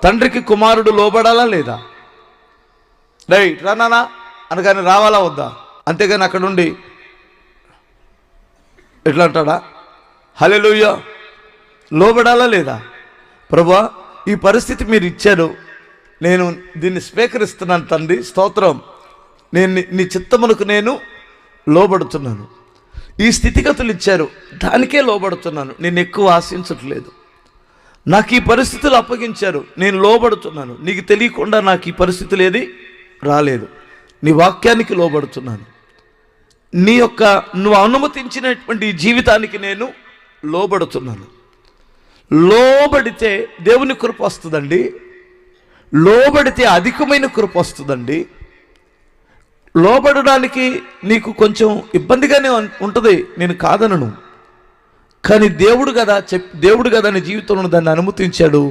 తండ్రికి కుమారుడు లోబడాలా లేదా? రైట్ రానా అనగానే రావాలా వద్దా? అంతేగాని అక్కడ నుండి ఎట్లా అంటాడా? హల్లెలూయా, లోబడాలా లేదా? ప్రభువా, ఈ పరిస్థితి మీరు ఇచ్చారు, నేను దీన్ని స్వీకరిస్తున్నాను తండ్రి, స్తోత్రం, నేను నీ చిత్తమునకు నేను లోబడుతున్నాను. ఈ స్థితిగతులు ఇచ్చారు, దానికే లోబడుతున్నాను, నేను ఎక్కువ ఆశించట్లేదు. నాకు ఈ పరిస్థితులు అప్పగించారు, నేను లోబడుతున్నాను. నీకు తెలియకుండా నాకు ఈ పరిస్థితులు ఏది రాలేదు, నీ వాక్యానికి లోబడుతున్నాను. నువ్వు అనుమతించినటువంటి జీవితానికి నేను లోబడుతున్నాను. లోబడితే దేవుని కృప వస్తుందండి, లోబడితే అధికమైన కృప వస్తుందండి. లోబడడానికి నీకు కొంచెం ఇబ్బందిగానే ఉంటుంది, నేను కాదనను. కానీ దేవుడు కదా నీ జీవితంలో దాన్ని అనుమతించాడు.